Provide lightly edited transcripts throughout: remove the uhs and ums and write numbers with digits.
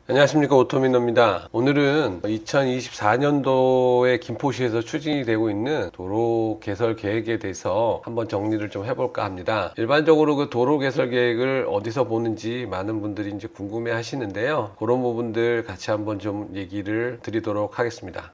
안녕하십니까, 오토미노입니다. 오늘은 2024년도에 김포시에서 추진이 되고 있는 도로 개설 계획에 대해서 한번 정리를 좀 해볼까 합니다. 일반적으로 그 도로 개설 계획을 어디서 보는지 많은 분들이 이제 궁금해 하시는데요. 그런 부분들 같이 한번 좀 얘기를 드리도록 하겠습니다.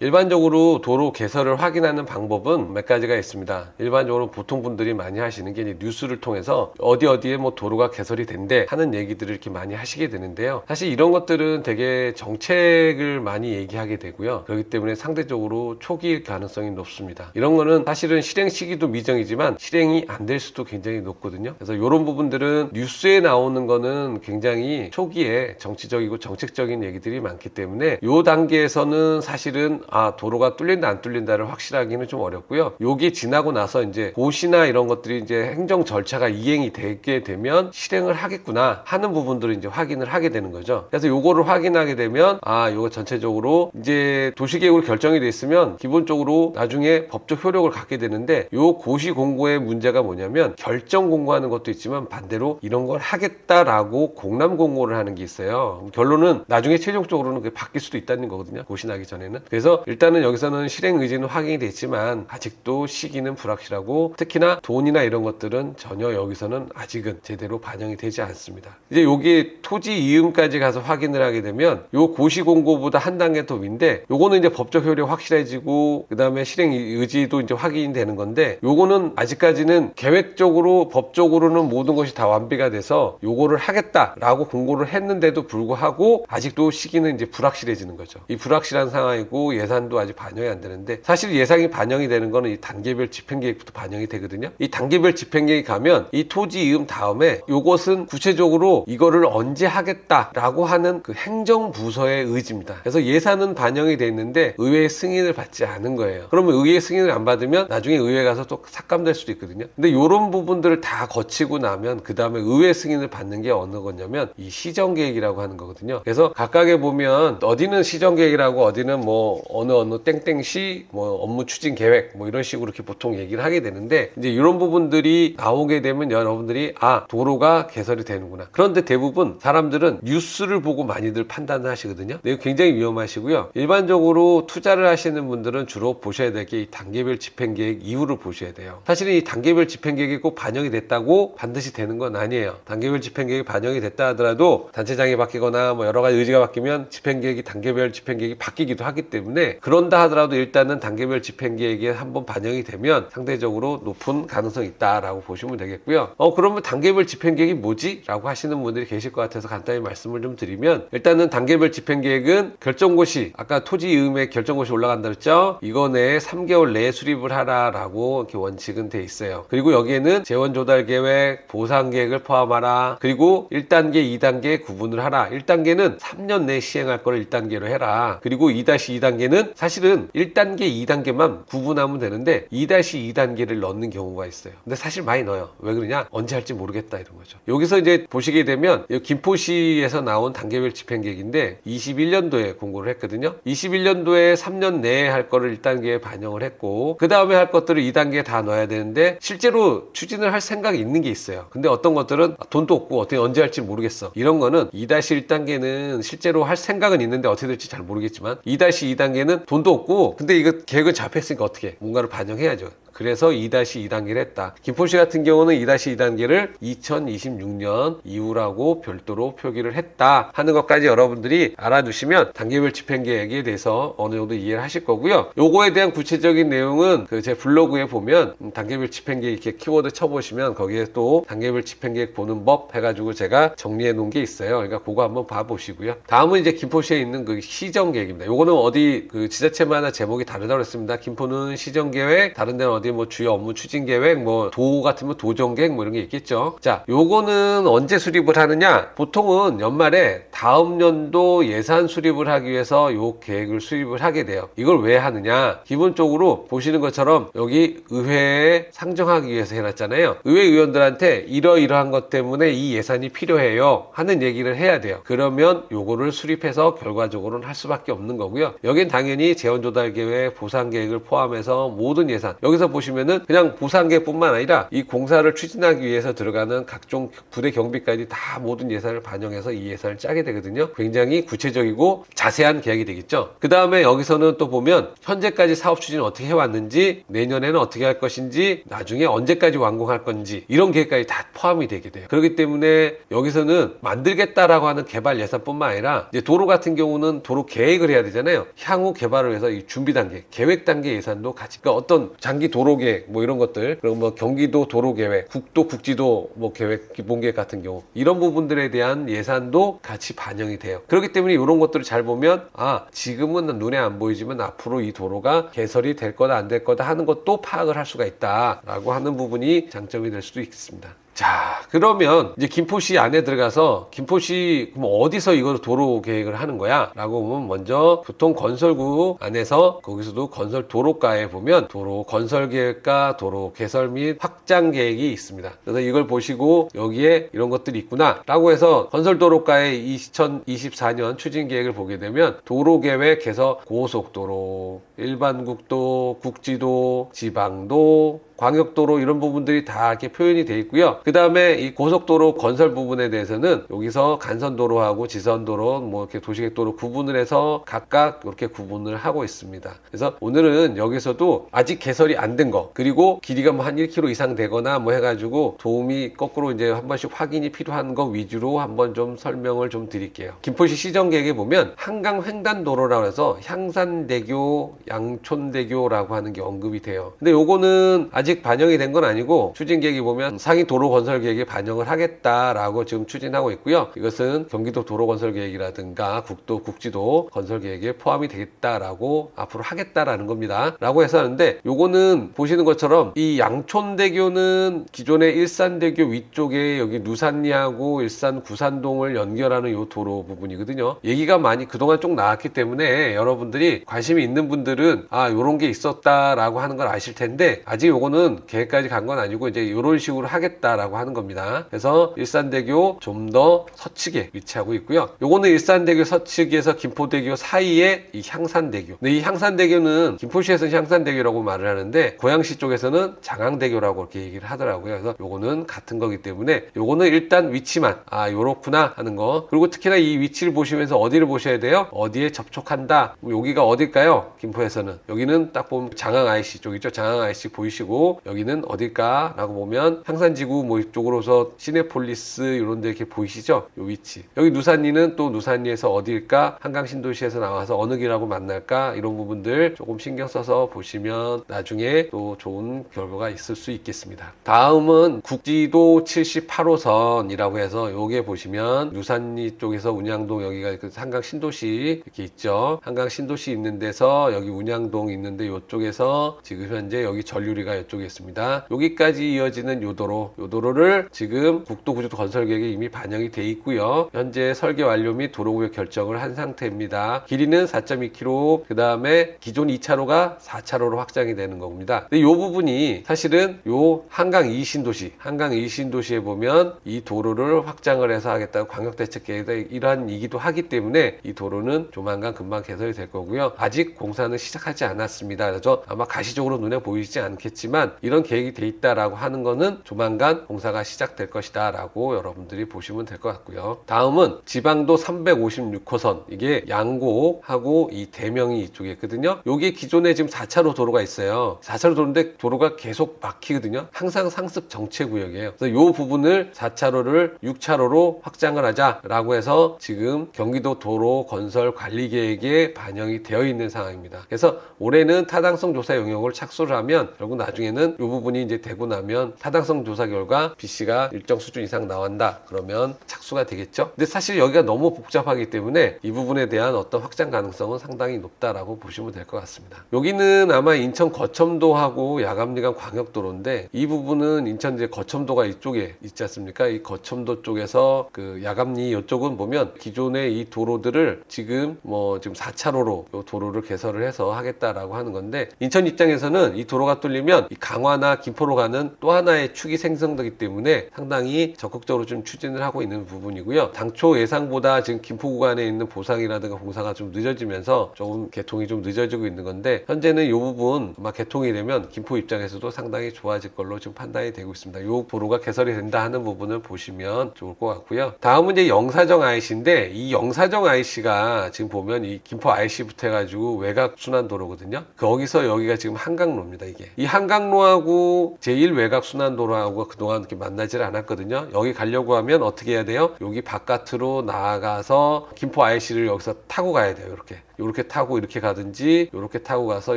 일반적으로 도로 개설을 확인하는 방법은 몇 가지가 있습니다. 일반적으로 보통 분들이 많이 하시는 게 이제 뉴스를 통해서 어디에 뭐 도로가 개설이 된대 하는 얘기들을 이렇게 많이 하시게 되는데요. 사실 이런 것들은 되게 정책을 많이 얘기하게 되고요. 그렇기 때문에 상대적으로 초기일 가능성이 높습니다. 이런 거는 사실은 실행 시기도 미정이지만 실행이 안 될 수도 굉장히 높거든요. 그래서 이런 부분들은 뉴스에 나오는 거는 굉장히 초기에 정치적이고 정책적인 얘기들이 많기 때문에 이 단계에서는 사실은 도로가 뚫린다 안 뚫린다를 확실하기는 좀 어렵고요. 요게 지나고 나서 이제 고시나 이런 것들이 이제 행정 절차가 이행이 되게 되면 실행을 하겠구나 하는 부분들을 이제 확인을 하게 되는 거죠. 그래서 요거를 확인하게 되면 요거 전체적으로 이제 도시계획으로 결정이 돼 있으면 기본적으로 나중에 법적 효력을 갖게 되는데 요 고시 공고의 문제가 뭐냐면 결정 공고하는 것도 있지만 반대로 이런 걸 하겠다라고 공람 공고를 하는 게 있어요. 결론은 나중에 최종적으로는 그게 바뀔 수도 있다는 거거든요. 고시 나기 전에는. 그래서 일단은 여기서는 실행 의지는 확인이 됐지만 아직도 시기는 불확실하고 특히나 돈이나 이런 것들은 전혀 여기서는 아직은 제대로 반영이 되지 않습니다. 이제 여기 토지 이음까지 가서 확인을 하게 되면 요 고시 공고보다 한 단계 더 위인데 요거는 이제 법적 효력 확실해지고 그 다음에 실행 의지도 이제 확인이 되는 건데 요거는 아직까지는 계획적으로 법적으로는 모든 것이 다 완비가 돼서 요거를 하겠다라고 공고를 했는데도 불구하고 아직도 시기는 이제 불확실해지는 거죠. 이 불확실한 상황이고 예산도 아직 반영이 안 되는데 사실 예산이 반영이 되는 거는 이 단계별 집행계획부터 반영이 되거든요. 이 단계별 집행계획 가면 이 토지 이음 다음에 요것은 구체적으로 이거를 언제 하겠다라고 하는 그 행정부서의 의지입니다. 그래서 예산은 반영이 돼 있는데 의회의 승인을 받지 않은 거예요. 그러면 의회의 승인을 안 받으면 나중에 의회 가서 또 삭감될 수도 있거든요. 근데 이런 부분들을 다 거치고 나면 그 다음에 의회 승인을 받는 게 어느 거냐면 이 시정계획이라고 하는 거거든요. 그래서 각각에 보면 어디는 시정계획이라고 어디는 뭐 어느 땡땡시 뭐 업무 추진 계획 뭐 이런 식으로 이렇게 보통 얘기를 하게 되는데 이제 이런 부분들이 나오게 되면 여러분들이 도로가 개설이 되는구나. 그런데 대부분 사람들은 뉴스를 보고 많이들 판단을 하시거든요. 이거 굉장히 위험하시고요. 일반적으로 투자를 하시는 분들은 주로 보셔야 될 게 이 단계별 집행계획 이후를 보셔야 돼요. 사실은 이 단계별 집행계획이 꼭 반영이 됐다고 반드시 되는 건 아니에요. 단계별 집행계획이 반영이 됐다 하더라도 단체장이 바뀌거나 뭐 여러 가지 의지가 바뀌면 집행계획이 단계별 집행계획이 바뀌기도 하기 때문에 그런다 하더라도 일단은 단계별 집행계획에 한번 반영이 되면 상대적으로 높은 가능성이 있다라고 보시면 되겠고요. 그러면 단계별 집행계획이 뭐지? 라고 하시는 분들이 계실 것 같아서 간단히 말씀을 좀 드리면 일단은 단계별 집행계획은 결정고시 아까 토지 이음에 결정고시 올라간다 그랬죠? 이거 내에 3개월 내에 수립을 하라라고 이렇게 원칙은 돼 있어요. 그리고 여기에는 재원조달계획, 보상계획을 포함하라. 그리고 1단계, 2단계 구분을 하라. 1단계는 3년 내에 시행할 거를 1단계로 해라. 그리고 2-2단계는 사실은 1단계, 2단계만 구분하면 되는데 2-2단계를 넣는 경우가 있어요. 근데 사실 많이 넣어요. 왜 그러냐? 언제 할지 모르겠다 이런 거죠. 여기서 이제 보시게 되면 김포시에서 나온 단계별 집행계획인데 21년도에 공고를 했거든요. 21년도에 3년 내에 할 거를 1단계에 반영을 했고 그 다음에 할 것들을 2단계에 다 넣어야 되는데 실제로 추진을 할 생각이 있는 게 있어요. 근데 어떤 것들은 돈도 없고 어떻게 언제 할지 모르겠어. 이런 거는 2-1단계는 실제로 할 생각은 있는데 어떻게 될지 잘 모르겠지만 2-2단계는 돈도 없고 근데 이거 계획을 잡혔으니까 어떻게 뭔가를 반영해야죠. 그래서 2-2단계를 했다. 김포시 같은 경우는 2-2단계를 2026년 이후라고 별도로 표기를 했다 하는 것까지 여러분들이 알아두시면 단계별 집행계획에 대해서 어느 정도 이해를 하실 거고요. 요거에 대한 구체적인 내용은 그 제 블로그에 보면 단계별 집행계획 이렇게 키워드 쳐보시면 거기에 또 단계별 집행계획 보는 법 해가지고 제가 정리해 놓은 게 있어요. 그러니까 그거 한번 봐보시고요. 다음은 이제 김포시에 있는 그 시정계획입니다. 요거는 어디 그 지자체마다 제목이 다르다고 했습니다. 김포는 시정계획, 다른 데는 어디 뭐 주요 업무 추진 계획, 뭐 도 같으면 도정계획 뭐 이런 게 있겠죠. 자, 요거는 언제 수립을 하느냐? 보통은 연말에 다음 연도 예산 수립을 하기 위해서 요 계획을 수립을 하게 돼요. 이걸 왜 하느냐? 기본적으로 보시는 것처럼 여기 의회에 상정하기 위해서 해놨잖아요. 의회 의원들한테 이러이러한 것 때문에 이 예산이 필요해요 하는 얘기를 해야 돼요. 그러면 요거를 수립해서 결과적으로는 할 수밖에 없는 거고요. 여긴 당연히 재원조달계획, 보상계획을 포함해서 모든 예산, 여기서 보시면은 그냥 보상계획뿐만 아니라 이 공사를 추진하기 위해서 들어가는 각종 부대 경비까지 다 모든 예산을 반영해서 이 예산을 짜게 되거든요. 굉장히 구체적이고 자세한 계획이 되겠죠. 그 다음에 여기서는 또 보면 현재까지 사업 추진을 어떻게 해왔는지, 내년에는 어떻게 할 것인지, 나중에 언제까지 완공할 건지 이런 계획까지 다 포함이 되게 돼요. 그렇기 때문에 여기서는 만들겠다라고 하는 개발 예산뿐만 아니라 이제 도로 같은 경우는 도로 계획을 해야 되잖아요. 향후 개발을 위해서 이 준비 단계, 계획 단계 예산도 같이, 그러니까 어떤 장기 도로 계획 뭐 이런 것들, 그리고 뭐 경기도 도로 계획, 국도 국지도 뭐 계획, 기본 계획 같은 경우 이런 부분들에 대한 예산도 같이 반영이 돼요. 그렇기 때문에 이런 것들을 잘 보면 지금은 눈에 안 보이지만 앞으로 이 도로가 개설이 될 거다 안 될 거다 하는 것도 파악을 할 수가 있다라고 하는 부분이 장점이 될 수도 있습니다. 자, 그러면 이제 김포시 안에 들어가서 김포시 그럼 어디서 이걸 도로 계획을 하는 거야? 라고 보면 먼저 보통 건설구 안에서 거기서도 건설 도로가에 보면 도로 건설 계획과 도로 개설 및 확장 계획이 있습니다. 그래서 이걸 보시고 여기에 이런 것들이 있구나 라고 해서 건설 도로가의 2024년 추진 계획을 보게 되면 도로 계획에서 고속도로, 일반국도, 국지도, 지방도, 광역도로 이런 부분들이 다 이렇게 표현이 되어 있고요. 그 다음에 이 고속도로 건설 부분에 대해서는 여기서 간선도로하고 지선도로 뭐 이렇게 도시계획도로 구분을 해서 각각 이렇게 구분을 하고 있습니다. 그래서 오늘은 여기서도 아직 개설이 안 된 거, 그리고 길이가 뭐 한 1km 이상 되거나 뭐 해가지고 도움이 거꾸로 이제 한 번씩 확인이 필요한 거 위주로 한번 좀 설명을 좀 드릴게요. 김포시 시정계획에 보면 한강 횡단도로라고 해서 향산대교, 양촌대교라고 하는 게 언급이 돼요. 근데 요거는 아직 반영이 된 건 아니고 추진계획이 보면 상위 도로건설계획에 반영을 하겠다라고 지금 추진하고 있고요. 이것은 경기도 도로건설계획이라든가 국도, 국지도 건설계획에 포함이 되겠다라고 앞으로 하겠다라는 겁니다. 라고 해서 하는데 요거는 보시는 것처럼 이 양촌대교는 기존의 일산대교 위쪽에 여기 누산리하고 일산 구산동을 연결하는 요 도로 부분이거든요. 얘기가 많이 그동안 쭉 나왔기 때문에 여러분들이 관심이 있는 분들은 요런 게 있었다라고 하는 걸 아실 텐데 아직 요거는 계획까지 간 건 아니고 이제 이런 식으로 하겠다라고 하는 겁니다. 그래서 일산대교 좀 더 서측에 위치하고 있고요. 요거는 일산대교 서측에서 김포대교 사이에 이 향산대교. 근데 이 향산대교는 김포시에서는 향산대교라고 말을 하는데 고양시 쪽에서는 장항대교라고 이렇게 얘기를 하더라고요. 그래서 요거는 같은 거기 때문에 요거는 일단 위치만 요렇구나 하는 거. 그리고 특히나 이 위치를 보시면서 어디를 보셔야 돼요? 어디에 접촉한다. 여기가 어딜까요? 김포에서는 여기는 딱 보면 장항 IC 쪽이죠. 장항 IC 보이시고 여기는 어딜까? 라고 보면 향산지구 뭐 이쪽으로서 시내폴리스 이런 데 이렇게 보이시죠? 요 위치. 여기 누산리는 또 누산리에서 어딜까? 한강신도시에서 나와서 어느 길하고 만날까? 이런 부분들 조금 신경 써서 보시면 나중에 또 좋은 결과가 있을 수 있겠습니다. 다음은 국지도 78호선이라고 해서 요게 보시면 누산리 쪽에서 운양동 여기가 그 한강신도시 이렇게 있죠. 한강신도시 있는 데서 여기 운양동 있는데 요쪽에서 지금 현재 여기 전류리가 이쪽에 있습니다. 여기까지 이어지는 요도로를 지금 국도구조도 건설계획에 이미 반영이 돼 있고요. 현재 설계 완료 및 도로구역 결정을 한 상태입니다. 길이는 4.2km, 그 다음에 기존 2차로가 4차로로 확장이 되는 겁니다. 근데 이 부분이 사실은 요 한강 이신도시에 보면 이 도로를 확장을 해서 하겠다고 광역대책계획의 일환이기도 하기 때문에 이 도로는 조만간 금방 개설이 될 거고요. 아직 공사는 시작하지 않았습니다. 그래서 아마 가시적으로 눈에 보이지 않겠지만 이런 계획이 돼 있다라고 하는 거는 조만간 공사가 시작될 것이다 라고 여러분들이 보시면 될 것 같고요. 다음은 지방도 356호선, 이게 양곡하고 이 대명이 이쪽에 있거든요. 여기 기존에 지금 4차로 도로가 있어요. 4차로 도로인데 도로가 계속 막히거든요. 항상 상습 정체구역이에요. 그래서 이 부분을 4차로를 6차로로 확장을 하자라고 해서 지금 경기도 도로 건설 관리 계획에 반영이 되어 있는 상황입니다. 그래서 올해는 타당성 조사 영역을 착수를 하면 결국 나중에는 이 부분이 이제 되고 나면 타당성 조사 결과 BC가 일정 수준 이상 나온다 그러면 착수가 되겠죠. 근데 사실 여기가 너무 복잡하기 때문에 이 부분에 대한 어떤 확장 가능성은 상당히 높다라고 보시면 될 것 같습니다. 여기는 아마 인천 거첨도하고 야감리간 광역도로인데 이 부분은 인천 이제 거첨도가 이쪽에 있지 않습니까? 이 거첨도 쪽에서 그 야감리 이쪽은 보면 기존의 이 도로들을 지금 지금 4차로로 이 도로를 개설을 해서 하겠다라고 하는 건데 인천 입장에서는 이 도로가 뚫리면 이 강화나 김포로 가는 또 하나의 축이 생성되기 때문에 상당히 적극적으로 좀 추진을 하고 있는 부분이고요. 당초 예상보다 지금 김포 구간에 있는 보상이라든가 공사가 좀 늦어지면서 조금 개통이 좀 늦어지고 있는 건데, 현재는 이 부분 아마 개통이 되면 김포 입장에서도 상당히 좋아질 걸로 지금 판단이 되고 있습니다. 이 도로가 개설이 된다 하는 부분을 보시면 좋을 것 같고요. 다음은 이제 영사정 IC인데, 이 영사정 IC가 지금 보면 이 김포 IC부터 해가지고 외곽 순환도로거든요. 거기서 여기가 지금 한강로입니다. 이게 이 한강로하고 제1 외곽 순환도로하고 그동안 이렇게 만나질 않았거든요. 여기 가려고 하면 어떻게 해야 돼요? 여기 바깥으로 나아가서 김포 IC를 여기서 타고 가야 돼요. 이렇게 타고 이렇게 가든지, 이렇게 타고 가서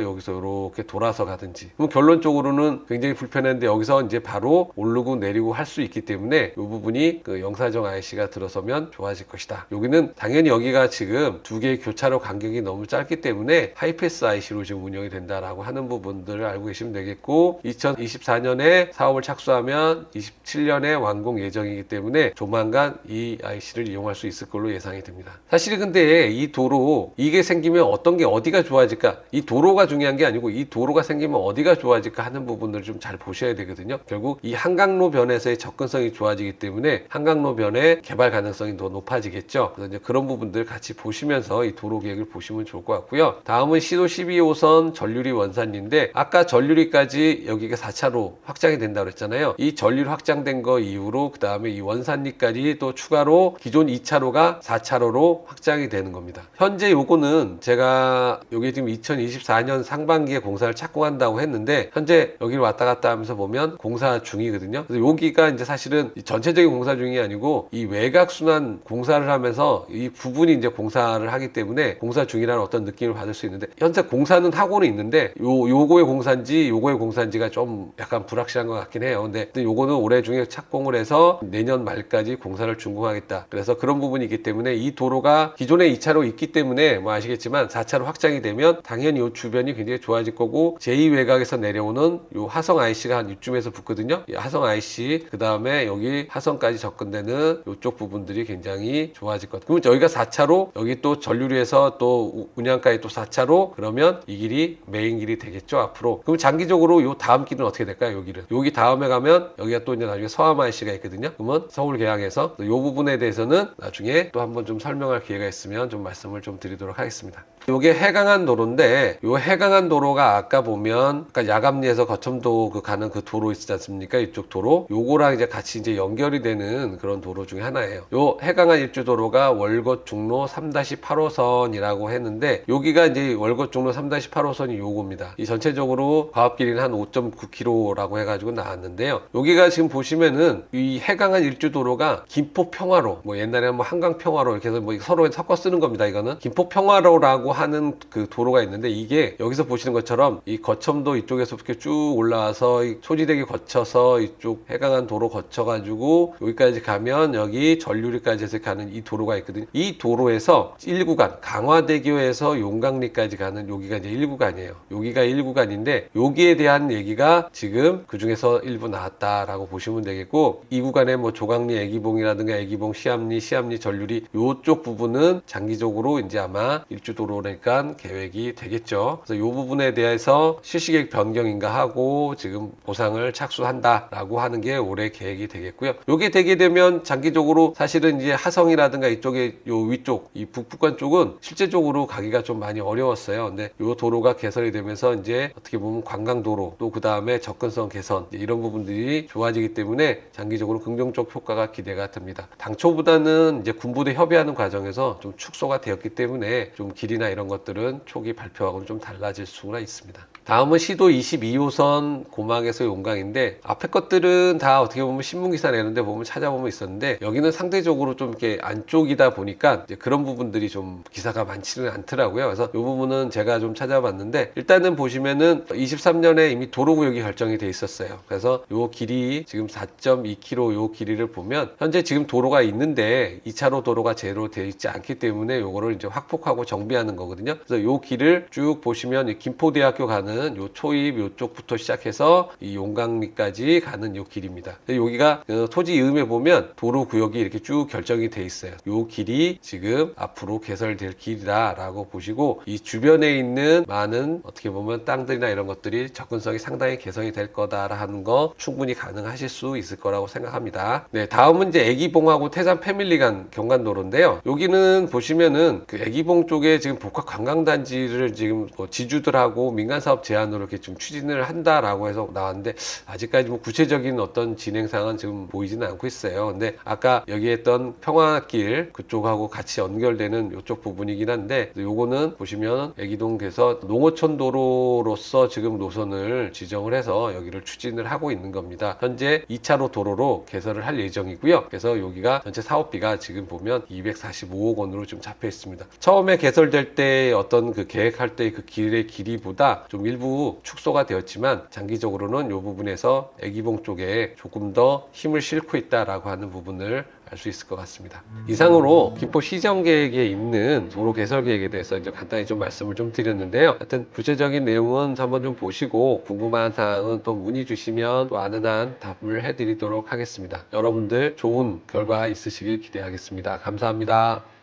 여기서 이렇게 돌아서 가든지. 그럼 결론적으로는 굉장히 불편한데, 여기서 이제 바로 오르고 내리고 할 수 있기 때문에 이 부분이 그 영사정 IC가 들어서면 좋아질 것이다. 여기는 당연히 여기가 지금 두 개의 교차로 간격이 너무 짧기 때문에 하이패스 IC로 지금 운영이 된다라고 하는 부분들을 알고 계시면 되겠고, 2024년에 사업을 착수하면 27년에 완공 예정이기 때문에 조만간 이 IC를 이용할 수 있을 걸로 예상이 됩니다. 사실 근데 이 도로, 이게 생기면 어떤 게 어디가 좋아질까? 이 도로가 중요한 게 아니고 이 도로가 생기면 어디가 좋아질까 하는 부분들을 좀 잘 보셔야 되거든요. 결국 이 한강로 변에서의 접근성이 좋아지기 때문에 한강로 변의 개발 가능성이 더 높아지겠죠. 그래서 이제 그런 부분들 같이 보시면서 이 도로 계획을 보시면 좋을 것 같고요. 다음은 시도 12호선 전류리 원산리인데, 아까 전류리까지 여기가 4차로 확장이 된다고 그랬잖아요. 이 전류리 확장된 거 이후로 그 다음에 이 원산리까지 또 추가로 기존 2차로가 4차로로 확장이 되는 겁니다. 현재 요거는 제가 여기 지금 2024년 상반기에 공사를 착공한다고 했는데, 현재 여기를 왔다 갔다 하면서 보면 공사 중이거든요. 그래서 여기가 이제 사실은 전체적인 공사 중이 아니고 이 외곽 순환 공사를 하면서 이 부분이 이제 공사를 하기 때문에 공사 중이라는 어떤 느낌을 받을 수 있는데, 현재 공사는 하고는 있는데 요거의 공사인지가 좀 약간 불확실한 것 같긴 해요. 근데 요거는 올해 중에 착공을 해서 내년 말까지 공사를 준공하겠다. 그래서 그런 부분이 있기 때문에 이 도로가 기존에 2차로 있기 때문에 뭐 아시겠지만 4차로 확장이 되면 당연히 이 주변이 굉장히 좋아질 거고, 제2 외곽에서 내려오는 요 하성 IC가 한 이쯤에서 붙거든요. 이 하성 IC, 그 다음에 여기 하성까지 접근되는 이쪽 부분들이 굉장히 좋아질 것 같아요. 그럼 여기가 4차로, 여기 또 전류리에서 또 운양까지 또 4차로, 그러면 이 길이 메인 길이 되겠죠, 앞으로. 그럼 장기적으로 요 다음 길은 어떻게 될까요? 여기 다음에 가면 여기가 또 이제 나중에 서암 IC가 있거든요. 그러면 서울 계양에서 이 부분에 대해서는 나중에 또 한번 좀 설명할 기회가 있으면 좀 말씀을 좀 드리도록 하겠습니다. 요게 해강한 도로인데, 요 해강한 도로가 아까 보면 아까 야감리에서 거첨도 가는 그 도로 있지 않습니까? 이쪽 도로, 요거랑 이제 같이 이제 연결이 되는 그런 도로 중에 하나예요. 요 해강한 일주도로가 월곶 중로 3-8호선이라고 했는데, 여기가 이제 월곶 중로 3-8호선이 요겁니다. 이 전체적으로 과업 길이는 한 5.9km라고 해가지고 나왔는데요. 여기가 지금 보시면은 이 해강한 일주도로가 김포 평화로, 뭐 옛날에 뭐 한강 평화로 이렇게 해서 뭐 서로 섞어 쓰는 겁니다. 이거는 김포 평화로라고 하는 그 도로가 있는데, 이게 여기서 보시는 것처럼 이 거첨도 이쪽에서 이렇게 쭉 올라와서 이 소지대교 거쳐서 이쪽 해강한 도로 거쳐가지고 여기까지 가면 여기 전류리까지 해서 가는 이 도로가 있거든요. 이 도로에서 1구간 강화대교에서 용강리까지 가는 여기가 이제 1구간이에요. 여기가 1구간인데 여기에 대한 얘기가 지금 그 중에서 일부 나왔다라고 보시면 되겠고, 이 구간에 뭐 조강리, 애기봉이라든가 애기봉, 시암리 전류리 요쪽 부분은 장기적으로 이제 아마 일주도로니까 계획이 되겠죠. 그래서 이 부분에 대해서 실시계획 변경인가 하고 지금 보상을 착수한다라고 하는 게 올해 계획이 되겠고요. 이게 되게 되면 장기적으로 사실은 이제 하성이라든가 이쪽에 요 위쪽 이 북부권 쪽은 실제적으로 가기가 좀 많이 어려웠어요. 근데 이 도로가 개설이 되면서 이제 어떻게 보면 관광도로, 또 그 다음에 접근성 개선 이런 부분들이 좋아지기 때문에 장기적으로 긍정적 효과가 기대가 됩니다. 당초보다는 이제 군부대 협의하는 과정에서 좀 축소가 되었기 때문에 좀 길이나 이런 것들은 초기 발표하고는 좀 달라질 수가 있습니다. 다음은 시도 22호선 고막에서 용강인데, 앞에 것들은 다 어떻게 보면 신문기사 내는데 보면 찾아보면 있었는데, 여기는 상대적으로 좀 이렇게 안쪽이다 보니까 이제 그런 부분들이 좀 기사가 많지는 않더라고요. 그래서 이 부분은 제가 좀 찾아봤는데, 일단은 보시면은 23년에 이미 도로구역이 결정이 돼 있었어요. 그래서 요 길이 지금 4.2km 요 길이를 보면 현재 지금 도로가 있는데 2차로 도로가 제대로 되어 있지 않기 때문에 요거를 이제 확폭하고 정비하는 거거든요. 그래서 요 길을 쭉 보시면 김포대학교 가는 요 초입 요쪽부터 시작해서 이 용강리까지 가는 요 길입니다. 여기가 토지 이음에 보면 도로 구역이 이렇게 쭉 결정이 돼 있어요. 요 길이 지금 앞으로 개설될 길이다라고 보시고, 이 주변에 있는 많은 어떻게 보면 땅들이나 이런 것들이 접근성이 상당히 개선이 될 거다라는 거 충분히 가능하실 수 있을 거라고 생각합니다. 네, 다음은 이제 애기봉하고 태산 패밀리 간 경관도로인데요. 여기는 보시면은 그 애기봉 쪽에 지금 복합 관광단지를 지금 뭐 지주들하고 민간사업 제안으로 이렇게 좀 추진을 한다라고 해서 나왔는데 아직까지 뭐 구체적인 어떤 진행상은 지금 보이지는 않고 있어요. 근데 아까 여기 했던 평화길 그쪽하고 같이 연결되는 이쪽 부분이긴 한데 요거는 보시면 애기동에서 농어촌 도로로서 지금 노선을 지정을 해서 여기를 추진을 하고 있는 겁니다. 현재 2차로 도로로 개설을 할 예정이고요. 그래서 여기가 전체 사업비가 지금 보면 245억 원으로 좀 잡혀 있습니다. 처음에 개설될 때 어떤 그 계획할 때 그 길의 길이보다 좀 일부 축소가 되었지만 장기적으로는 이 부분에서 애기봉 쪽에 조금 더 힘을 싣고 있다라고 하는 부분을 알 수 있을 것 같습니다. 이상으로 김포 시정 계획에 있는 도로 개설 계획에 대해서 이제 간단히 좀 말씀을 좀 드렸는데요. 하여튼 구체적인 내용은 한번 좀 보시고 궁금한 사항은 또 문의 주시면 또 아는 한 답을 해드리도록 하겠습니다. 여러분들 좋은 결과 있으시길 기대하겠습니다. 감사합니다.